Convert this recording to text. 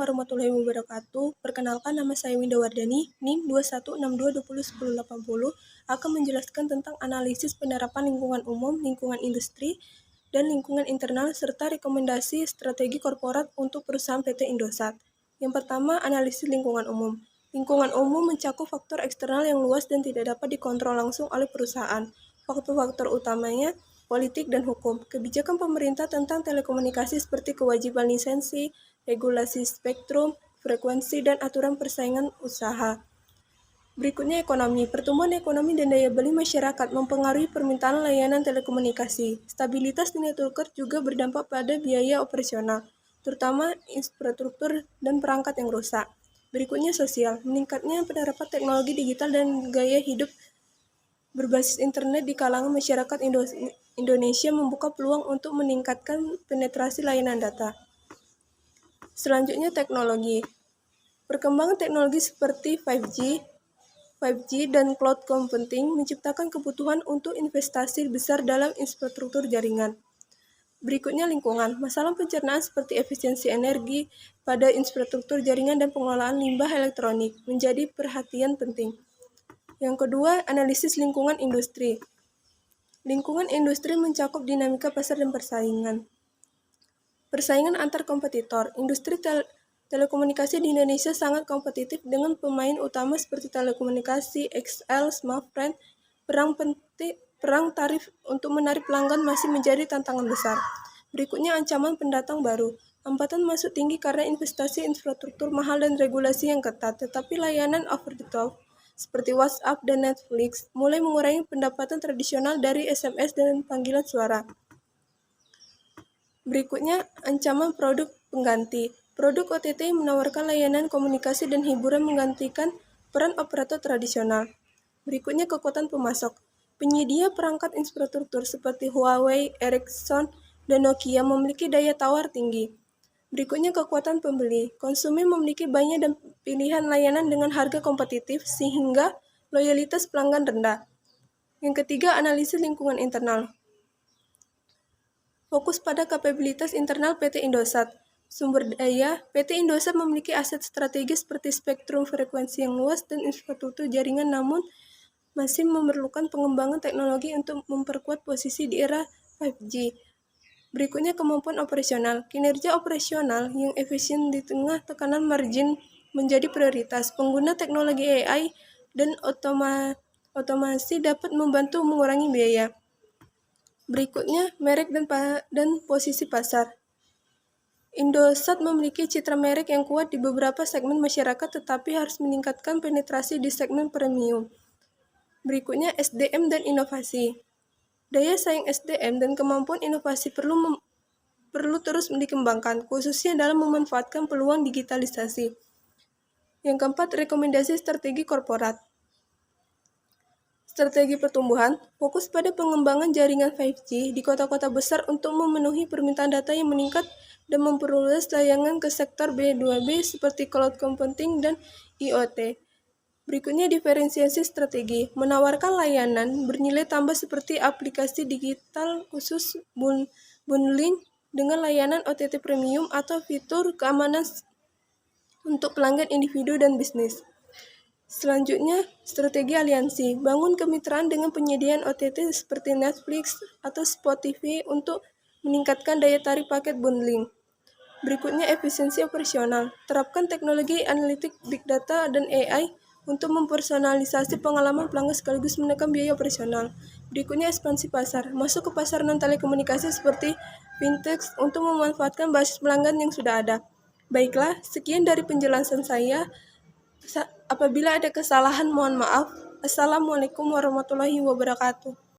warahmatullahi wabarakatuh. Perkenalkan, nama saya Winda Wardani, NIM 2162201080, akan menjelaskan tentang analisis penerapan lingkungan umum, lingkungan industri, dan lingkungan internal, serta rekomendasi strategi korporat untuk perusahaan PT Indosat. Yang pertama, analisis lingkungan umum. Lingkungan umum mencakup faktor eksternal yang luas dan tidak dapat dikontrol langsung oleh perusahaan. Faktor-faktor utamanya politik dan hukum, kebijakan pemerintah tentang telekomunikasi seperti kewajiban lisensi, regulasi spektrum, frekuensi, dan aturan persaingan usaha. Berikutnya ekonomi. Pertumbuhan ekonomi dan daya beli masyarakat mempengaruhi permintaan layanan telekomunikasi. Stabilitas nilai tukar juga berdampak pada biaya operasional, terutama infrastruktur dan perangkat yang rusak. Berikutnya sosial. Meningkatnya penerapan teknologi digital dan gaya hidup berbasis internet di kalangan masyarakat Indonesia membuka peluang untuk meningkatkan penetrasi layanan data. Selanjutnya teknologi. Perkembangan teknologi seperti 5G dan cloud computing menciptakan kebutuhan untuk investasi besar dalam infrastruktur jaringan. Berikutnya lingkungan. Masalah pencernaan seperti efisiensi energi pada infrastruktur jaringan dan pengelolaan limbah elektronik menjadi perhatian penting. Yang kedua, analisis lingkungan industri. Lingkungan industri mencakup dinamika pasar dan persaingan. Persaingan antar kompetitor. Industri telekomunikasi di Indonesia sangat kompetitif dengan pemain utama seperti telekomunikasi, XL, Smartfren. Perang tarif untuk menarik pelanggan masih menjadi tantangan besar. Berikutnya ancaman pendatang baru. Hambatan masuk tinggi karena investasi infrastruktur mahal dan regulasi yang ketat, tetapi layanan over the top seperti WhatsApp dan Netflix mulai mengurangi pendapatan tradisional dari SMS dan panggilan suara. Berikutnya, ancaman produk pengganti. Produk OTT menawarkan layanan komunikasi dan hiburan menggantikan peran operator tradisional. Berikutnya, kekuatan pemasok. Penyedia perangkat infrastruktur seperti Huawei, Ericsson, dan Nokia memiliki daya tawar tinggi. Berikutnya, kekuatan pembeli. Konsumen memiliki banyak dan pilihan layanan dengan harga kompetitif sehingga loyalitas pelanggan rendah. Yang ketiga, analisis lingkungan internal. Fokus pada kapabilitas internal PT Indosat. Sumber daya, PT Indosat memiliki aset strategis seperti spektrum frekuensi yang luas dan infrastruktur jaringan, namun masih memerlukan pengembangan teknologi untuk memperkuat posisi di era 5G. Berikutnya kemampuan operasional. Kinerja operasional yang efisien di tengah tekanan margin menjadi prioritas. Pengguna teknologi AI dan otomasi dapat membantu mengurangi biaya. Berikutnya, merek dan posisi pasar. Indosat memiliki citra merek yang kuat di beberapa segmen masyarakat, tetapi harus meningkatkan penetrasi di segmen premium. Berikutnya, SDM dan inovasi. Daya saing SDM dan kemampuan inovasi perlu terus dikembangkan, khususnya dalam memanfaatkan peluang digitalisasi. Yang keempat, rekomendasi strategi korporat. Strategi pertumbuhan, fokus pada pengembangan jaringan 5G di kota-kota besar untuk memenuhi permintaan data yang meningkat dan memperluas layanan ke sektor B2B seperti cloud computing dan IoT. Berikutnya diferensiasi strategi, menawarkan layanan bernilai tambah seperti aplikasi digital khusus, bundling dengan layanan OTT premium atau fitur keamanan untuk pelanggan individu dan bisnis. Selanjutnya, strategi aliansi, bangun kemitraan dengan penyediaan OTT seperti Netflix atau Spotify untuk meningkatkan daya tarik paket bundling. Berikutnya, efisiensi operasional, terapkan teknologi analitik big data dan AI untuk mempersonalisasi pengalaman pelanggan sekaligus menekan biaya operasional. Berikutnya ekspansi pasar, masuk ke pasar non-telekomunikasi seperti fintech untuk memanfaatkan basis pelanggan yang sudah ada. Baiklah, sekian dari penjelasan saya. Apabila ada kesalahan, mohon maaf. Assalamualaikum warahmatullahi wabarakatuh.